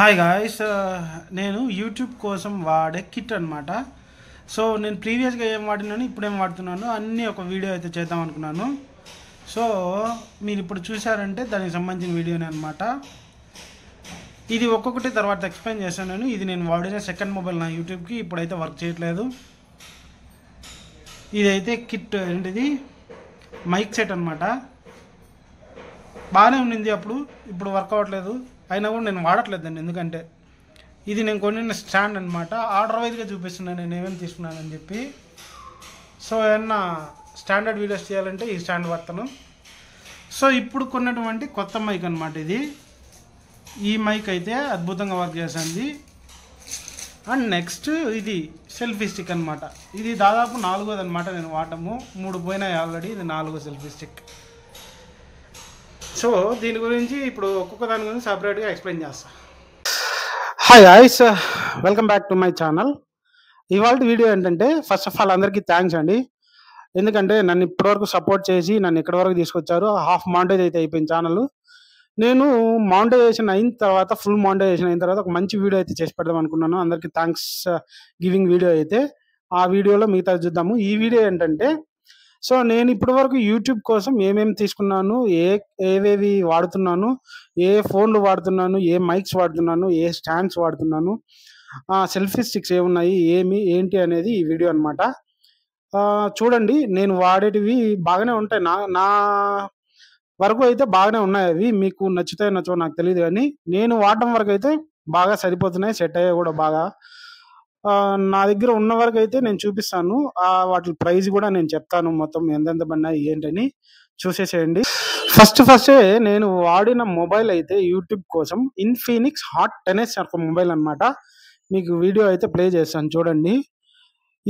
Hi guys, నేను YouTube కోసం వాడే కిట్ అనమాట. సో నేను ప్రీవియస్గా ఏం వాడినాను, ఇప్పుడు ఏం వాడుతున్నాను అన్నీ ఒక వీడియో అయితే చేద్దాం అనుకున్నాను. సో మీరు ఇప్పుడు చూసారంటే దానికి సంబంధించిన వీడియోనే అనమాట. ఇది ఒక్కొక్కటి తర్వాత ఎక్స్ప్లెయిన్ చేస్తాను. ఇది నేను వాడిన సెకండ్ మొబైల్ నా యూట్యూబ్కి, ఇప్పుడైతే వర్క్ చేయట్లేదు. ఇదైతే కిట్ ఏంటిది, మైక్ సెట్ అనమాట. బాగానే ఉండింది అప్పుడు, ఇప్పుడు వర్క్ అవ్వట్లేదు. అయినా కూడా నేను వాడట్లేదు దాన్ని, ఎందుకంటే ఇది నేను కొనిన స్టాండ్ అనమాట. ఆర్డర్ వైజ్గా చూపిస్తున్నాను నేను ఏమేమి తీసుకున్నానని చెప్పి. సో ఏమన్నా స్టాండర్డ్ వీడియోస్ చేయాలంటే ఈ స్టాండ్ వాడతాను. సో ఇప్పుడు కొన్నటువంటి కొత్త మైక్ అనమాట ఇది. ఈ మైక్ అయితే అద్భుతంగా వర్క్ చేస్తుంది. అండ్ నెక్స్ట్ ఇది సెల్ఫీ స్టిక్ అనమాట. ఇది దాదాపు 4వ అనమాట నేను వాడటము. 3 పోయినాయి ఆల్రెడీ, ఇది 4వ సెల్ఫీ స్టిక్. సో దీని గురించి ఇప్పుడు ఒక్కొక్క దాని గురించి సపరేట్గా ఎక్స్ప్లెయిన్ చేస్తాను. Hi guys, welcome back to my channel. ఇవాళ వీడియో ఏంటంటే, ఫస్ట్ ఆఫ్ ఆల్ అందరికీ థ్యాంక్స్ అండి. ఎందుకంటే నన్ను ఇప్పటివరకు సపోర్ట్ చేసి నన్ను ఇక్కడి వరకు తీసుకొచ్చారు. హాఫ్ మానిటైజ్ అయితే అయిపోయింది ఛానల్. నేను మానిటైజేషన్ అయిన తర్వాత, ఫుల్ మానిటైజేషన్ అయిన తర్వాత ఒక మంచి వీడియో అయితే చేసి పెడదాం అనుకున్నాను. అందరికీ థ్యాంక్స్ గివింగ్ వీడియో అయితే. ఆ వీడియోలో మిగతా చూద్దాము. ఈ వీడియో ఏంటంటే, సో నేను ఇప్పటి వరకు యూట్యూబ్ కోసం ఏమేమి తీసుకున్నాను, ఏవేవి వాడుతున్నాను, ఏ ఫోన్లు వాడుతున్నాను, ఏ మైక్స్ వాడుతున్నాను, ఏ స్టాండ్స్ వాడుతున్నాను, సెల్ఫీ స్టిక్స్ ఏమున్నాయి, ఏంటి అనేది ఈ వీడియో అనమాట. చూడండి, నేను వాడేటివి బాగానే ఉంటాయి. నా నా వరకు అయితే బాగానే ఉన్నాయి. అవి మీకు నచ్చుతాయో నచ్చవో నాకు తెలియదు, కానీ నేను వాడడం వరకు అయితే బాగా సరిపోతున్నాయి, సెట్ అయ్యాయి కూడా బాగా. నా దగ్గర ఉన్న వరకు అయితే నేను చూపిస్తాను. వాటి ప్రైస్ కూడా నేను చెప్తాను, మొత్తం ఎంతెంత పడినాయి ఏంటని చూసేసేయండి. ఫస్టే నేను వాడిన మొబైల్ అయితే యూట్యూబ్ కోసం ఇన్ఫినిక్స్ హాట్ 10s ఒక మొబైల్ అనమాట. మీకు వీడియో అయితే ప్లే చేస్తాను చూడండి.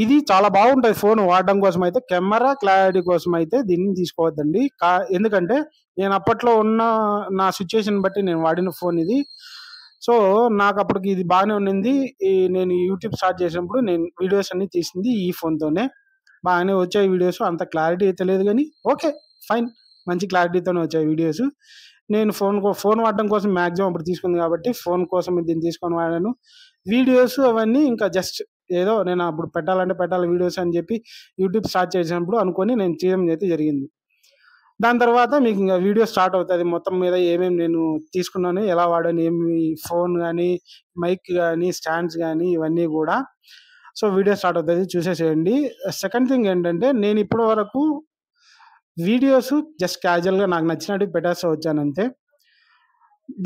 ఇది చాలా బాగుంటుంది ఫోన్ వాడడం కోసం అయితే. కెమెరా క్లారిటీ కోసం అయితే దీన్ని తీసుకోవద్దండి. ఎందుకంటే నేను అప్పట్లో ఉన్న నా సిచ్యుయేషన్ బట్టి నేను వాడిన ఫోన్ ఇది. సో నాకు అప్పటికి ఇది బాగానే ఉండింది. నేను యూట్యూబ్ స్టార్ట్ చేసినప్పుడు నేను వీడియోస్ అన్ని తీసింది ఈ ఫోన్తోనే. బాగానే వచ్చాయి వీడియోస్. అంత క్లారిటీ అయితే లేదు, కానీ ఓకే ఫైన్, మంచి క్లారిటీతోనే వచ్చాయి వీడియోస్. నేను ఫోన్ వాడడం కోసం మ్యాక్సిమం అప్పుడు తీసుకుంది కాబట్టి ఫోన్ కోసం దీన్ని తీసుకొని వాడాను. వీడియోస్ అవన్నీ ఇంకా జస్ట్ ఏదో నేను అప్పుడు పెట్టాలి వీడియోస్ అని చెప్పి యూట్యూబ్ స్టార్ట్ చేసినప్పుడు అనుకొని నేను చేయడం అయితే జరిగింది. దాని తర్వాత మీకు ఇంకా వీడియో స్టార్ట్ అవుతుంది మొత్తం మీద ఏమేమి నేను తీసుకున్నాను, ఎలా వాడాను, ఏమి ఫోన్ కానీ, మైక్ కానీ, స్టాండ్స్ కానీ, ఇవన్నీ కూడా. సో వీడియో స్టార్ట్ అవుతుంది, చూసేసేయండి. సెకండ్ థింగ్ ఏంటంటే, నేను ఇప్పటి వరకు వీడియోస్ జస్ట్ క్యాజువల్గా నాకు నచ్చినట్టు పెట్టేస్తూ వచ్చాను అంతే.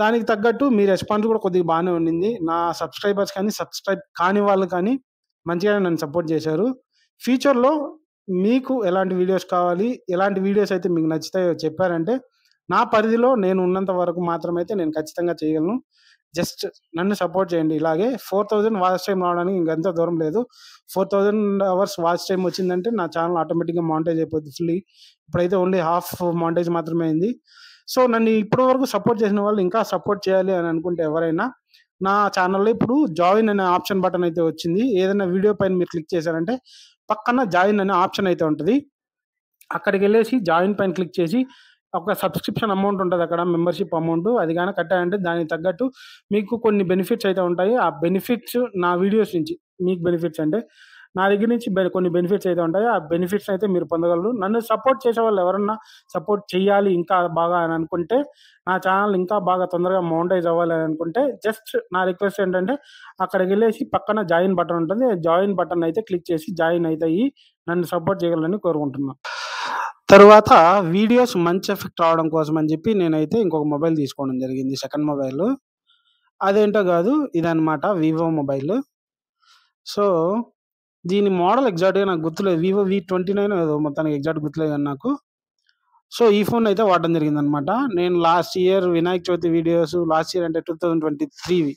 దానికి తగ్గట్టు మీ రెస్పాన్స్ కూడా కొద్దిగా బాగానే ఉండింది. నా సబ్స్క్రైబర్స్ కానీ, సబ్స్క్రైబ్ కాని వాళ్ళు కానీ మంచిగానే నన్ను సపోర్ట్ చేశారు. ఫ్యూచర్లో మీకు ఎలాంటి వీడియోస్ కావాలి, ఎలాంటి వీడియోస్ అయితే మీకు నచ్చుతాయో చెప్పారంటే, నా పరిధిలో నేను ఉన్నంత వరకు మాత్రమైతే నేను ఖచ్చితంగా చేయగలను. జస్ట్ నన్ను సపోర్ట్ చేయండి. ఇలాగే 4000 వాచ్ టైం రావడానికి ఇంకెంత దూరం లేదు. 4000 అవర్స్ వాచ్ టైం వచ్చిందంటే నా ఛానల్ ఆటోమేటిక్గా మానిటైజ్ అయిపోద్ది ఫుల్లీ. ఇప్పుడైతే ఓన్లీ హాఫ్ మానిటైజ్ మాత్రమే అయింది. సో నన్ను ఇప్పటి వరకు సపోర్ట్ చేసిన వాళ్ళు ఇంకా సపోర్ట్ చేయాలి అని అనుకుంటే ఎవరైనా, నా ఛానల్లో ఇప్పుడు జాయిన్ అనే ఆప్షన్ బటన్ అయితే వచ్చింది. ఏదైనా వీడియో పైన మీరు క్లిక్ చేశారంటే పక్కన జాయిన్ అనే ఆప్షన్ అయితే ఉంటుంది. అక్కడికి వెళ్ళేసి జాయిన్ పైన క్లిక్ చేసి ఒక సబ్స్క్రిప్షన్ అమౌంట్ ఉంటుంది అక్కడ, మెంబర్షిప్ అమౌంట్. అది కానీ కట్టారంటే దానికి తగ్గట్టు మీకు కొన్ని బెనిఫిట్స్ అయితే ఉంటాయి. ఆ బెనిఫిట్స్ నా వీడియోస్ నుంచి మీకు బెనిఫిట్స్ అంటే నా దగ్గర నుంచి కొన్ని బెనిఫిట్స్ అయితే ఉంటాయి. ఆ బెనిఫిట్స్ అయితే మీరు పొందగలరు. నన్ను సపోర్ట్ చేసే వాళ్ళు ఎవరన్నా సపోర్ట్ చేయాలి ఇంకా బాగా అని అనుకుంటే, నా ఛానల్ ఇంకా బాగా తొందరగా మోనిటైజ్ అవ్వాలి అని అనుకుంటే, జస్ట్ నా రిక్వెస్ట్ ఏంటంటే అక్కడికి వెళ్ళేసి పక్కన జాయిన్ బటన్ ఉంటుంది. జాయిన్ బటన్ అయితే క్లిక్ చేసి జాయిన్ అవుతాయి. నన్ను సపోర్ట్ చేయగలరని కోరుకుంటున్నాను. తరువాత వీడియోస్ మంచి ఎఫెక్ట్ రావడం కోసం అని చెప్పి నేనైతే ఇంకొక మొబైల్ తీసుకోవడం జరిగింది, సెకండ్ మొబైల్. అదేంటో కాదు, ఇదనమాట వివో మొబైల్. సో దీని మోడల్ ఎగ్జాక్ట్గా నాకు గుర్తులేదు. వివో V29 ఏదో, మొత్తానికి ఎగ్జాక్ట్ గుర్తులేదు కానీ నాకు. సో ఈ ఫోన్ అయితే వాడడం జరిగిందనమాట. నేను last year Vinayaka Chavithi videos, last year అంటే 2023వి,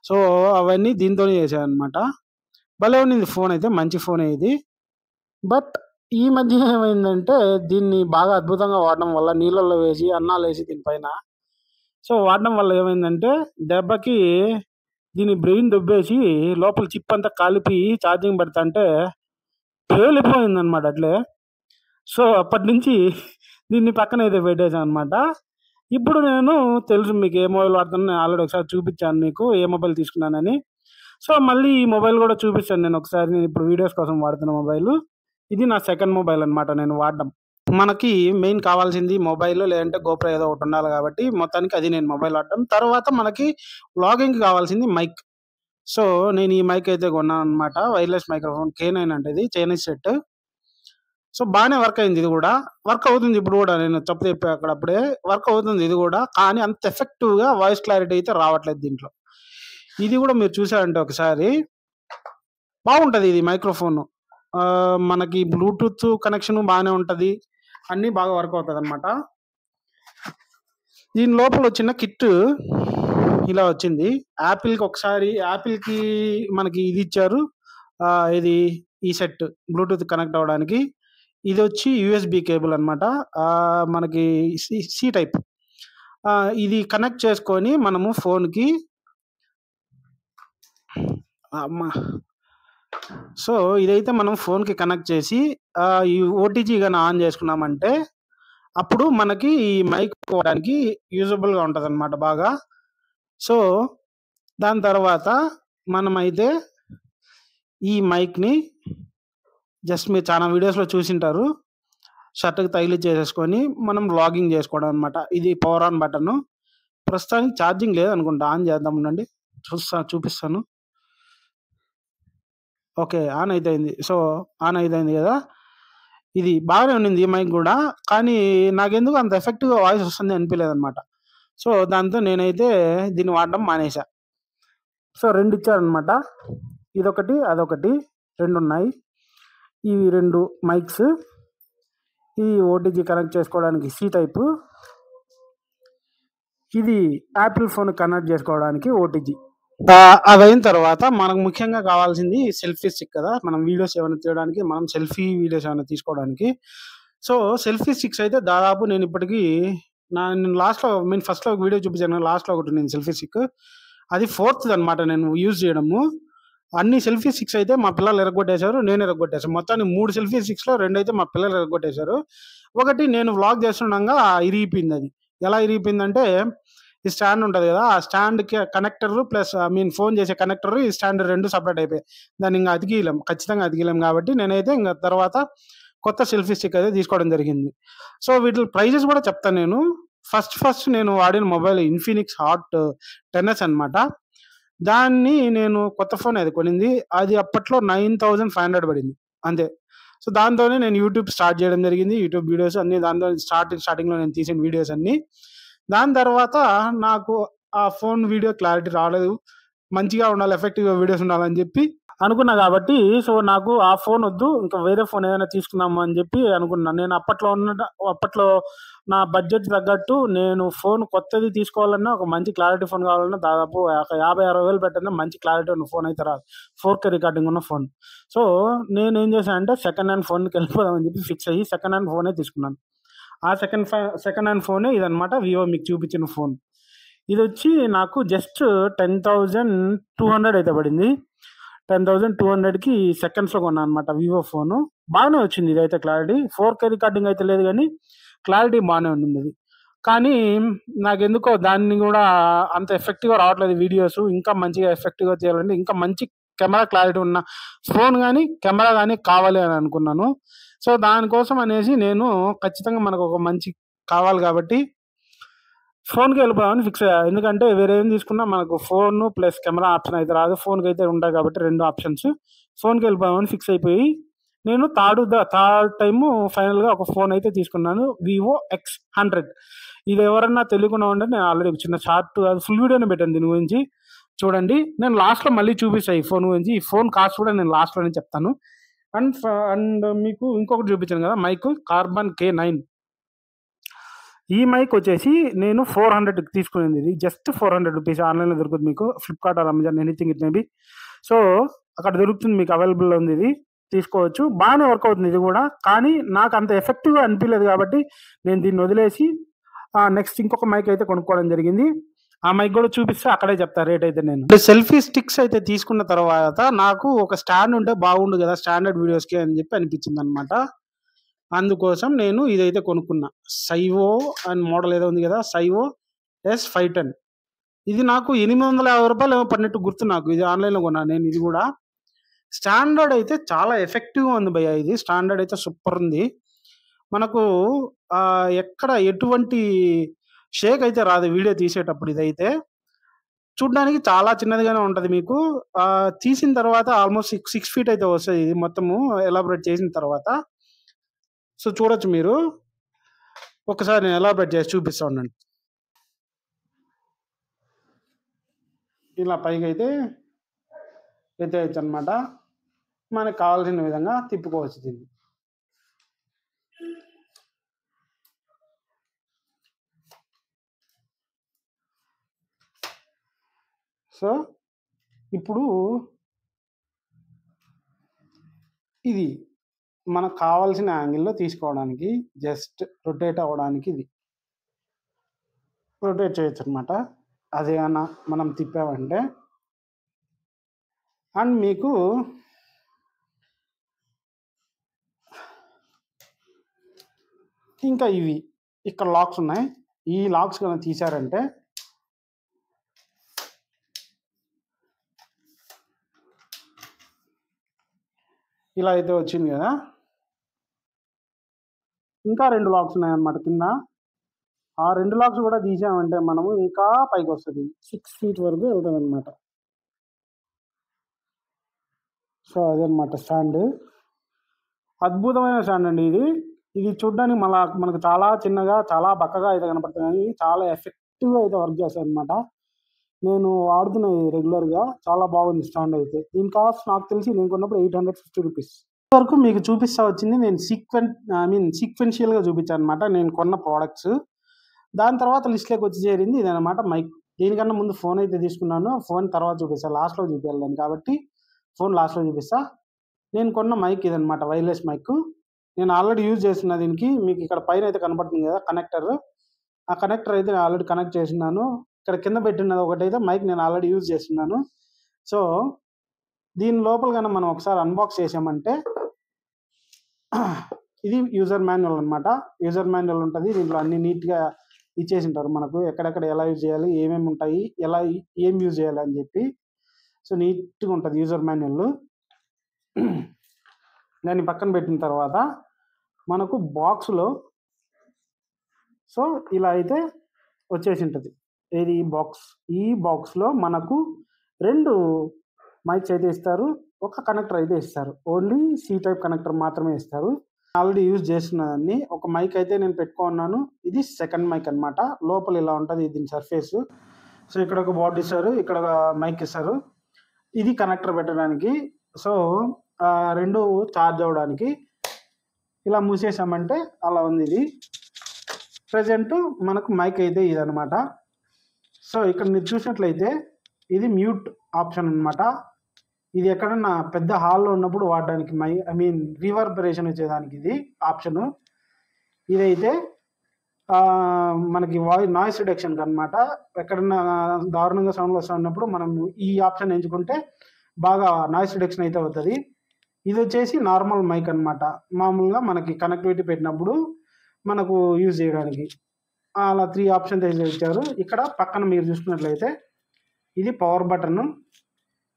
సో అవన్నీ దీంతోనే చేశాను అనమాట. భలే ఉన్నింది ఫోన్ అయితే, మంచి ఫోనే ఇది. బట్ ఈ మధ్య ఏమైందంటే, దీన్ని బాగా అద్భుతంగా వాడడం వల్ల నీళ్ళల్లో వేసి అన్నాలు వేసి దీనిపైన, సో వాడడం వల్ల ఏమైందంటే దెబ్బకి దీని బ్రెయిన్ దొబ్బేసి లోపల చిప్ అంతా కాలిపి ఛార్జింగ్ పెడతాంటే పేలిపోయిందనమాట అట్లే. సో అప్పటి నుంచి దీన్ని పక్కన అయితే పెట్టేసాను అనమాట. ఇప్పుడు నేను తెలుసు మీకు ఏ మొబైల్ వాడుతున్నానో నేను ఆల్రెడీ ఒకసారి చూపించాను మీకు ఏ మొబైల్ తీసుకున్నానని. సో, మళ్ళీ ఈ మొబైల్ గూడా చూపిస్తాను నేను ఒకసారి. నేను ఇప్పుడు వీడియోస్ కోసం వాడుతున్న మొబైలు. ఇది నా సెకండ్ మొబైల్ అనమాట నేను వాడడం. మనకి మెయిన్ కావాల్సింది మొబైల్ లేదంటే గోప్రో ఏదో ఒకటి ఉండాలి కాబట్టి మొత్తానికి అది నేను మొబైల్ వాడడం. తర్వాత మనకి వ్లాగింగ్‌కి కావాల్సింది మైక్. సో, నేను ఈ మైక్ అయితే కొన్నాననమాట. వైర్‌లెస్ మైక్రోఫోన్ K9 అంట ఇది చైనీస్ సెట్. సో, బానే వర్క్ అయింది ఇది గూడా. వర్క్ అవుతుంది ఇప్పుడు గూడా. నేను తప్పు చెప్పా అప్పుడే. వర్క్ అవుతుంది ఇది గూడా. కానీ అంత ఎఫెక్టివ్‌గా వాయిస్ క్లారిటీ అయితే రావట్లేదు దీంట్లో. ఇది గూడా మీరు చూసారంటే ఒకసారి బాగుంటది ఇది మైక్రోఫోను. మనకి బ్లూటూత్ కనెక్షన్ బానే ఉంటది. అన్నీ బాగా వర్క్ అవుతదనమాట. దీని లోపల చిన్న కిట్ ఇలా వచ్చింది. యాపిల్‌కి మనకి ఇది ఇచ్చారు. ఇది ఈ సెట్ బ్లూటూత్ కనెక్ట్ అవ్వడానికి. ఇదొచ్చి యూఎస్‌బీ కేబుల్ అనమాట. మనకి సి టైప్. ఇది కనెక్ట్ చేసుకొని మనము ఫోన్‌కి సో, ఇదైతే మనం ఫోన్‌కి కనెక్ట్ చేసి ఈ ఓటీజీ గాని ఆన్ చేసుకున్నామంటే అప్పుడు మనకి ఈ మైక్ పోవడానికి యూజబుల్‌గా ఉంటదనమాట బాగా. సో, దాని తర్వాత మనమైతే ఈ మైక్‌ని జస్ట్ మీరు చాలా వీడియోస్‌లో చూసింటారు. షర్ట్‌కి తగిలిచ్చేసేసుకొని మనం వ్లాగింగ్ చేసుకోవడం అనమాట. ఇది పవర్ ఆన్ బటను. ప్రస్తుతానికి ఛార్జింగ్ లేదనుకుంటా. ఆన్ చేద్దాం ఉండండి. చూపిస్తాను. ఓకే. ఆన్ అయితే అయింది. సో, ఆన్ అయితే అయింది గదా! ఇది బాగానే ఉండింది ఈ మైక్ గూడా. కానీ నాకెందుకో అంత ఎఫెక్టివ్‌గా వాయిస్ వస్తుంది అనిపియలేదనమాట. సో, దాంతో నేనైతే దీన్ని వాడడం మానేశా. సో, 2 ఇచ్చారనమాట. ఇదొకటి, అదొకటి 2 ఉన్నాయి. ఇవి 2 మైక్స్. ఈ ఓటీజీ కనెక్ట్ చేసుకోవడానికి సి టైపు. ఇది యాపిల్ ఫోన్ కనెక్ట్ చేసుకోవడానికి ఓటీజీ. అవయిన తర్వాత మనకు ముఖ్యంగా కావాల్సింది సెల్ఫీ స్టిక్ కదా! మనం వీడియోస్ ఏమైనా తీయడానికి, మనం సెల్ఫీ వీడియోస్ ఏమైనా తీసుకోవడానికి. సో, సెల్ఫీ స్టిక్స్ అయితే దాదాపు నేను ఇప్పటికి నేను ఫస్ట్‌లో ఒక వీడియో చూపించాను. లాస్ట్‌లో ఒకటి ఉంది సెల్ఫీ స్టిక్. అది ఫోర్త్‌దనమాట నేను యూజ్ చేయడము. అన్ని సెల్ఫీ స్టిక్స్ అయితే మా పిల్లలు ఇరగ్గొట్టేశారు. నేను ఇరగ్గొట్టేసాను. మొత్తానికి 3 సెల్ఫీ స్టిక్స్‌లో 2 అయితే మా పిల్లలు ఇరగ్గొట్టేశారు. ఒకటి నేను వ్లాగ్ చేస్తుండంగా ఇరిగిపోయిందది. ఎలా ఇరిగిపోయిందంటే ఈ స్టాండ్ ఉంటది గదా! ఆ స్టాండ్‌కి కనెక్టరు ప్లస్ ఫోన్ చేసే కనెక్టరు, ఈ స్టాండ్ 2 సెపరేట్ అయిపోయాయి. దాన్ని ఇంక అతికియలేం. ఖచ్చితంగా అతికియలేం కాబట్టి నేనైతే ఇంక తర్వాత కొత్త సెల్ఫీ స్టిక్ అయితే తీసుకోవడం జరిగింది. సో, వీటిలి ప్రైజెస్ గూడా చెప్తాను నేను. ఫస్ట్ నేను వాడిన మొబైల్ ఇన్ఫినిక్స్ హాట్ 10s అనమాట. దాన్ని నేను కొత్త ఫోనే అది కొనింది. అది అప్పట్లో 9500 పడింది. అంతే. సో, దాంతోనే నేను యూట్యూబ్ స్టార్ట్ చేయడం జరిగింది. యూట్యూబ్ వీడియోస్ అన్నీ దాంతో స్టార్టింగ్‌లో నేను తీసిన వీడియోస్ అన్నీ. దాని తర్వాత నాకు ఆ ఫోన్ వీడియో క్లారిటీ రాలేదు. మంచిగా ఉండాలి, ఎఫెక్టివ్‌గా వీడియోస్ ఉండాలని జెప్పి అనుకున్నా గాబట్టి, సో, నాకు ఆ ఫోన్ ఒద్దు. ఇంకా వేరే ఫోన్ ఏదైనా తీసుకుందాము అని జెప్పి అనుకున్నాను. నేను అప్పట్లో నా బడ్జెట్ తగ్గట్టు నేను ఫోన్ కొత్తది తీసుకోవాలన్నా, ఒక మంచి క్లారిటీ ఫోన్ కావాలన్నా దాదాపు ఒక 50,000, 60,000 పెట్టినా మంచి క్లారిటీ ఉన్న ఫోన్ అయితే రాదు. 4K రికార్డింగ్ ఉన్న ఫోన్. సో, నేనేం చేశానంటే సెకండ్ హ్యాండ్ ఫోన్‌కెళ్ళిపోదామని జెప్పి ఫిక్స్ అయ్యి సెకండ్ హ్యాండ్ ఫోనే తీసుకున్నాను. ఆ సెకండ్ హ్యాండ్ ఫోనే ఇదనమాట. వివో మీకు చూపించిన ఫోన్. ఇదొచ్చి నాకు జస్ట్ 10,200 అయితే పడింది. 10,200కి సెకండ్స్‌లో కొన్నా అనమాట వివో ఫోను. బాగానే వచ్చింది ఇదైతే క్లారిటీ. 4K రికార్డింగ్ అయితే లేదు గానీ, క్లారిటీ బానే ఉండిందది. కానీ నాకెందుకో దాన్ని గూడా అంత ఎఫెక్టివ్‌గా రావట్లేదు వీడియోసు. ఇంకా మంచిగా ఎఫెక్టివ్‌గా తీయాలంటే, ఇంకా మంచి కెమెరా క్లారిటీ ఉన్న ఫోన్ గానీ, కెమెరా గానీ కావాలి అని అనుకున్నాను. సో, దానికోసం అనేసి నేను ఖచ్చితంగా మనకొక మంచి కావాలి గాబట్టి ఫోన్‌కే వెళ్ళిపోదామని ఫిక్స్ అయ్యా. ఎందుకంటే వేరే ఏం తీసుకున్నా మనకు ఫోను ప్లస్ కెమెరా ఆప్షన్ అయితే రాదు. ఫోన్‌కైతే ఉంటాయి కాబట్టి 2 ఆప్షన్స్. ఫోన్‌కి వెళ్ళిపోదామని ఫిక్స్ అయిపోయి నేను థర్డ్ టైము ఫైనల్‌గా ఒక ఫోన్ అయితే తీసుకున్నాను. Vivo X100. ఇది ఎవరన్నా తెలియకుండా ఉంటే నేను ఆల్రెడీ ఒక చిన్న షార్ట్ అది ఫుల్ వీడియోనే పెట్టాను దీని గురించి. చూడండి. నేను లాస్ట్‌లో మళ్ళీ చూపిస్తా ఈ ఫోన్ గురించి. ఈ ఫోన్ కాస్ట్ కూడా నేను లాస్ట్‌లోనే చెప్తాను. అండ్ మీకు ఇంకొకటి చూపించాను కదా! Mic Karbonn K9. ఈ మైక్ వచ్చేసి నేను 400కి తీసుకునింది. ఇది జస్ట్ 400 రూపీస్ ఆన్‌లైన్‌లో దొరుకుతుంది మీకు. Flipkart or Amazon anything it may be. So, అక్కడ దొరుకుతుంది మీకు అవైలబుల్‌లో ఉంది ఇది. తీసుకోవచ్చు. బాగానే వర్క్ అవుతుంది ఇది గూడా. కానీ నాకు అంత ఎఫెక్టివ్‌గా అనిపియలేదు కాబట్టి నేను దీన్ని వదిలేసి నెక్స్ట్ ఇంకొక మైక్ అయితే కొనుక్కోవడం జరిగింది. ఆ మైక్ గూడా చూపిస్తే అక్కడే చెప్తా రేట్ అయితే నేను. సెల్ఫీ స్టిక్స్ అయితే తీసుకున్న తర్వాత నాకు ఒక స్టాండ్ ఉంటే బాగుండు గదా! స్టాండర్డ్ వీడియోస్‌కి అని చెప్పి అనిపించిందనమాట. అందుకోసం నేను ఇదైతే కొనుక్కున్నా. సైవో అని మోడల్ ఏదో ఉంది కదా, సైవో S510. ఇది నాకు రూ. 850 ఏమో పడినట్టు గుర్తు నాకు. ఇది ఆన్లైన్‌లో కొన్నాను నేను ఇది కూడా. స్టాండర్డ్ అయితే చాలా ఎఫెక్టివ్‌గా ఉంది భయ్యా ఇది. స్టాండర్డ్ అయితే సూపర్ ఉంది. మనకు ఎక్కడ ఎటువంటి షేక్ అయితే రాదు వీడియో తీసేటప్పుడు ఇదైతే. చూడ్డానికి చాలా చిన్నదిగానే ఉంటది మీకు. తీసిన తర్వాత ఆల్మోస్ట్ 6 ఫీట్ అయితే వస్తది ఇది మొత్తము ఎలాబరేట్ చేసిన తర్వాత. సో, చూడొచ్చు మీరు. ఒకసారి నేను ఎలాబరేట్ చేసి చూపిస్తా ఉండండి. ఇలా పైకైతే ఎత్తేయొచ్చనమాట. మనకు కావాల్సిన విధంగా తిప్పుకోవచ్చు దీన్ని. సో, ఇప్పుడు ఇది మనకు కావాల్సిన యాంగిల్‌లో తీసుకోవడానికి జస్ట్ రొటేట్ అవ్వడానికి ఇది. రొటేట్ చేయొచ్చనమాట. అదేమన్నా మనం తిప్పామంటే. అండ్ మీకు ఇంకా ఇవి ఇక్కడ లాక్స్ ఉన్నాయి. ఈ లాక్స్ కనుక తీశారంటే ఇలా అయితే వచ్చింది కదా. ఇంకా 2 లాక్స్ ఉన్నాయన్నమాట కింద. ఆ 2 లాక్స్ కూడా తీసామంటే మనము ఇంకా పైకి వస్తుంది. 6 ఫీట్ వరకు వెళ్తుంది అనమాట. సో అదనమాట స్టాండ్. అద్భుతమైన స్టాండ్ అండి ఇది. ఇది చూడడానికి మనకు చాలా చిన్నగా, చాలా బక్కగా అయితే కనపడుతుంది, కానీ చాలా ఎఫెక్టివ్గా అయితే వర్క్ చేస్తుంది అనమాట. నేను వాడుతున్నది రెగ్యులర్గా. చాలా బాగుంది స్టాండ్ అయితే. దీని కాస్ట్ నాకు తెలిసి నేను కొన్నప్పుడు ₹850. వరకు మీకు చూపిస్తా వచ్చింది నేను సీక్వెన్షియల్గా చూపించాను అనమాట నేను కొన్న ప్రోడక్ట్స్. దాని తర్వాత లిస్ట్లోకి వచ్చి చేరింది ఇదనమాట మైక్. దీనికన్నా ముందు ఫోన్ అయితే తీసుకున్నాను. ఫోన్ తర్వాత చూపిస్తాను, లాస్ట్లో చూపించాలి కాబట్టి ఫోన్ లాస్ట్లో చూపిస్తా. నేను కొన్న మైక్ ఇదనమాట, వైర్లెస్ మైక్. నేను ఆల్రెడీ యూజ్ చేస్తున్నా దీనికి. మీకు ఇక్కడ పైన అయితే కనపడుతుంది కదా కనెక్టర్. ఆ కనెక్టర్ అయితే నేను ఆల్రెడీ కనెక్ట్ చేస్తున్నాను. ఇక్కడ కింద పెట్టినది ఒకటైతే మైక్ నేను ఆల్రెడీ యూజ్ చేస్తున్నాను. సో దీని లోపల కన్నా మనం ఒకసారి అన్బాక్స్ చేసామంటే ఇది యూజర్ మాన్యువల్ అనమాట. యూజర్ మాన్యువల్ ఉంటుంది. దీంట్లో అన్ని నీట్గా ఇచ్చేసి ఉంటారు మనకు, ఎక్కడెక్కడ ఎలా యూజ్ చేయాలి, ఏమేమి ఉంటాయి, ఏం యూజ్ చేయాలి అని చెప్పి. సో నీట్గా ఉంటుంది యూజర్ మాన్యువల్. దాన్ని పక్కన పెట్టిన తర్వాత మనకు బాక్స్లో సో ఇలా అయితే వచ్చేసి ఉంటుంది. ఏది బాక్స్. ఈ బాక్స్లో మనకు 2 మైక్స్ అయితే ఇస్తారు, ఒక కనెక్టర్ అయితే ఇస్తారు. ఓన్లీ సి టైప్ కనెక్టర్ మాత్రమే ఇస్తారు. ఆల్రెడీ యూజ్ చేస్తున్నదాన్ని. ఒక మైక్ అయితే నేను పెట్టుకున్నాను. ఇది సెకండ్ మైక్ అనమాట. లోపల ఇలా ఉంటుంది దీని సర్ఫేస్. సో ఇక్కడ ఒక బోర్డు ఇస్తారు, ఇక్కడ ఒక మైక్ ఇస్తారు. ఇది కనెక్టర్ పెట్టడానికి. సో 2 ఛార్జ్ అవ్వడానికి. ఇలా మూసేసామంటే అలా ఉంది ఇది. ప్రజెంట్ మనకు మైక్ అయితే ఇదనమాట. సో ఇక్కడ మీరు చూసినట్లయితే ఇది మ్యూట్ ఆప్షన్ అనమాట. ఇది ఎక్కడన్నా పెద్ద హాల్లో ఉన్నప్పుడు వాడడానికి రివర్బరేషన్ వచ్చేదానికి ఇది ఆప్షను. ఇదైతే మనకి నాయిస్ రిడక్షన్కి అనమాట. ఎక్కడన్నా దారుణంగా సౌండ్లు వస్తున్నప్పుడు మనం ఈ ఆప్షన్ ఎంచుకుంటే బాగా నాయిస్ రిడక్షన్ అయితే అవుతుంది. ఇది వచ్చేసి నార్మల్ మైక్ అనమాట. మామూలుగా మనకి కనెక్టివిటీ పెట్టినప్పుడు మనకు యూజ్ చేయడానికి. అలా 3 ఆప్షన్స్ అయితే ఇచ్చారు. ఇక్కడ పక్కన మీరు చూసుకున్నట్లయితే ఇది పవర్ బటన్,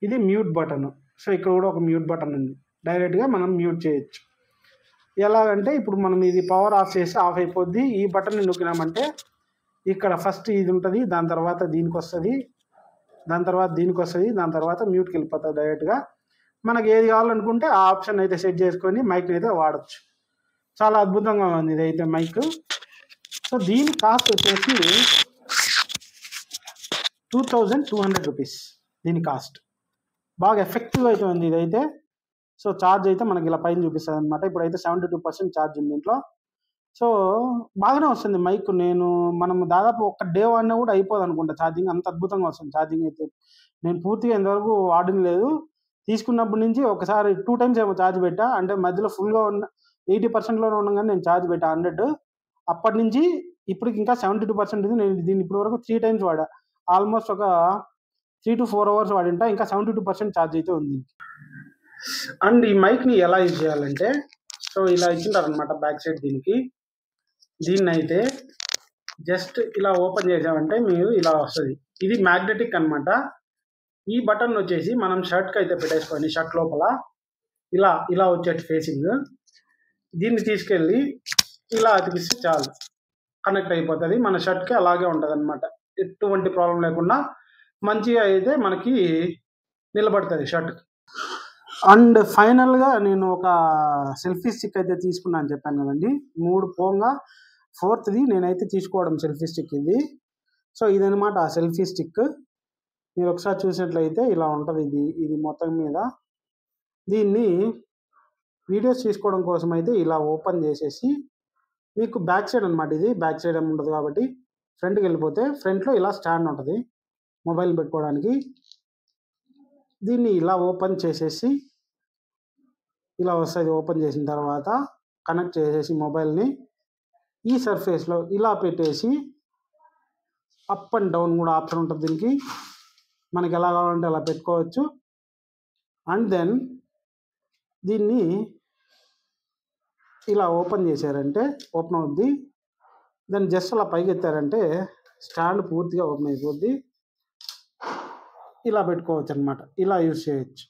ఇది మ్యూట్ బటన్. సో ఇక్కడ కూడా ఒక మ్యూట్ బటన్ ఉంది. డైరెక్ట్గా మనం మ్యూట్ చేయొచ్చు. ఎలాగంటే ఇప్పుడు మనం ఇది పవర్ ఆఫ్ చేసి ఆఫ్ అయిపోద్ది. ఈ బటన్ని నొక్కినామంటే ఇక్కడ ఫస్ట్ ఇది ఉంటుంది, దాని తర్వాత దీనికి వస్తుంది, దాని తర్వాత దీనికి వస్తుంది, దాని తర్వాత మ్యూట్కి వెళ్ళిపోతుంది డైరెక్ట్గా. మనకి ఏది కావాలనుకుంటే ఆ ఆప్షన్ అయితే సెట్ చేసుకొని మైక్ని అయితే వాడచ్చు. చాలా అద్భుతంగా ఉంది ఇదైతే మైక్. సో దీని కాస్ట్ వచ్చేసి ₹2200 దీని కాస్ట్. బాగా ఎఫెక్టివ్ అయితే ఉంది ఇదైతే. సో ఛార్జ్ అయితే మనకి ఇలా పైన చూపిస్తుంది అనమాట. ఇప్పుడైతే 72% ఛార్జ్ ఉంది దీంట్లో. సో బాగానే వస్తుంది మైక్. మనం దాదాపు ఒక డే వాడినా కూడా అయిపోదు అనుకుంటా ఛార్జింగ్. అంత అద్భుతంగా వస్తుంది ఛార్జింగ్ అయితే. నేను పూర్తిగా ఇంతవరకు వాడిన లేదు. తీసుకున్నప్పటి నుంచి ఒకసారి 2 టైమ్స్ ఏమో ఛార్జ్ పెట్టా. అంటే మధ్యలో ఫుల్గా ఉన్న 80%లోనే ఉండగానే నేను ఛార్జ్ పెట్టా 100. అప్పటి నుంచి ఇప్పటికి ఇంకా 72% ఉంది. నేను దీన్ని ఇప్పటి వరకు 3 టైమ్స్ వాడా. ఆల్మోస్ట్ ఒక 3 to 4 అవర్స్ వాడింటా. ఇంకా 72% ఛార్జ్ అయితే ఉంది. అండ్ ఈ మైక్ని ఎలా యూజ్ చేయాలంటే సో ఇలా ఇచ్చింటారనమాట బ్యాక్ సైడ్ దీన్ని అయితే జస్ట్ ఇలా ఓపెన్ చేసామంటే మీరు ఇలా వస్తుంది. ఇది మ్యాగ్నెటిక్ అనమాట. ఈ బటన్ వచ్చేసి మనం షర్ట్కి అయితే పెట్టేసుకొని షర్ట్ లోపల ఇలా ఇలా వచ్చేటి ఫేసింగ్ దీన్ని తీసుకెళ్ళి ఇలా అతికిస్తే చాలు, కనెక్ట్ అయిపోతుంది. మన షర్ట్కి అలాగే ఉంటుంది అనమాట. ఎటువంటి ప్రాబ్లం లేకుండా మంచిగా అయితే మనకి నిలబడుతుంది షర్ట్కి. అండ్ ఫైనల్గా నేను ఒక సెల్ఫీ స్టిక్ అయితే తీసుకున్నాను అని చెప్పాను కదండి. 3 పోగా 4th నేనైతే తీసుకోవడం సెల్ఫీ స్టిక్ ఇది. సో ఇదనమాట ఆ సెల్ఫీ స్టిక్. మీరు ఒకసారి చూసినట్లయితే ఇలా ఉంటుంది. ఇది మొత్తం మీద దీన్ని వీడియోస్ తీసుకోవడం కోసం అయితే ఇలా ఓపెన్ చేసేసి మీకు బ్యాక్ సైడ్ అనమాట. ఇది బ్యాక్ సైడ్ ఏమి ఉండదు కాబట్టి ఫ్రంట్కి వెళ్ళిపోతే ఫ్రంట్లో ఇలా స్టాండ్ ఉంటుంది మొబైల్ పెట్టుకోవడానికి. దీన్ని ఇలా ఓపెన్ చేసేసి ఇలా వస్తుంది. ఓపెన్ చేసిన తర్వాత కనెక్ట్ చేసేసి మొబైల్ని ఈ సర్ఫేస్లో ఇలా పెట్టేసి అప్ అండ్ డౌన్ కూడా ఆప్షన్ ఉంటుంది దీనికి. మనకి ఎలా కావాలంటే అలా పెట్టుకోవచ్చు. అండ్ దెన్ దీన్ని ఇలా ఓపెన్ చేశారంటే ఓపెన్ అవుద్ది. దాన్ని జస్ట్ అలా పైకి ఎత్తారంటే స్టాండ్ పూర్తిగా ఓపెన్ అయిపోద్ది. ఇలా పెట్టుకోవచ్చు అనమాట. ఇలా యూజ్ చేయొచ్చు.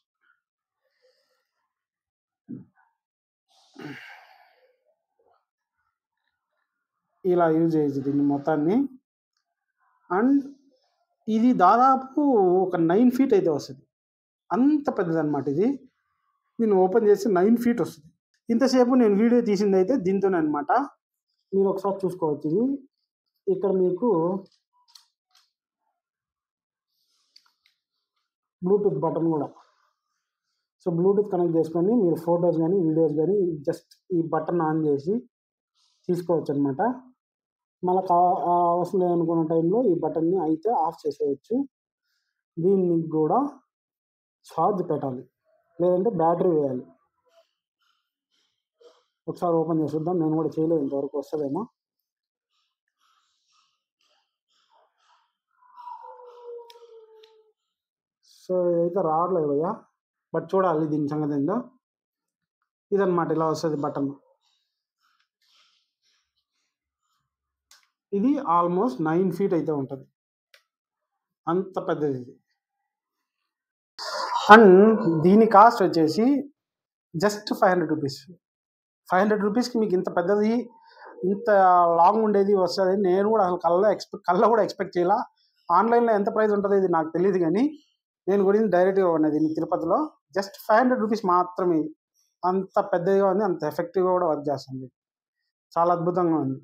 ఇలా యూజ్ చేయొచ్చు దీన్ని మొత్తాన్ని. అండ్ ఇది దాదాపు ఒక 9 feet అయితే వస్తుంది. అంత పెద్దదన్నమాట ఇది. దీన్ని ఓపెన్ చేసి 9 feet వస్తుంది. ఇంతసేపు నేను వీడియో తీసింది అయితే దీంతోనే అనమాట. మీరు ఒకసారి చూసుకోవచ్చు. ఇది ఇక్కడ మీకు బ్లూటూత్ బటన్ కూడా. సో బ్లూటూత్ కనెక్ట్ చేసుకొని మీరు ఫొటోస్ కానీ వీడియోస్ కానీ జస్ట్ ఈ బటన్ ఆన్ చేసి తీసుకోవచ్చు అనమాట. మళ్ళీ అవసరం లేదనుకున్న టైంలో ఈ బటన్ని అయితే ఆఫ్ చేసేయచ్చు. దీన్ని కూడా ఛార్జ్ పెట్టాలి, లేదంటే బ్యాటరీ వేయాలి. ఒకసారి ఓపెన్ చేసి చూద్దాం. నేను కూడా చేయలేదు ఇంతవరకు, వస్తుందేమో. సో ఇదైతే రావట్లేదు భయ్యా, బట్ చూడాలి దీని సంగతి ఏందో. ఇదన్నమాట, ఇలా వస్తుంది బటన్. ఇది ఆల్మోస్ట్ 9 feet అయితే ఉంటుంది. అంత పెద్దది ఇది. అండ్ దీని కాస్ట్ వచ్చేసి జస్ట్ 500 rupees. 500 rupeesకి మీకు ఇంత పెద్దది, ఇంత లాంగ్ ఉండేది వస్తుంది. నేను కూడా అసలు కళ్ళ కూడా ఎక్స్పెక్ట్ చేయాల. ఆన్లైన్లో ఎంత ప్రైస్ ఉంటుంది ఇది నాకు తెలియదు, కానీ నేను కొనింది డైరెక్ట్గా ఉన్నది తిరుపతిలో. జస్ట్ 500 rupees మాత్రమే. అంత పెద్దదిగా ఉంది, అంత ఎఫెక్టివ్గా కూడా వర్క్ చేస్తుంది. చాలా అద్భుతంగా ఉంది.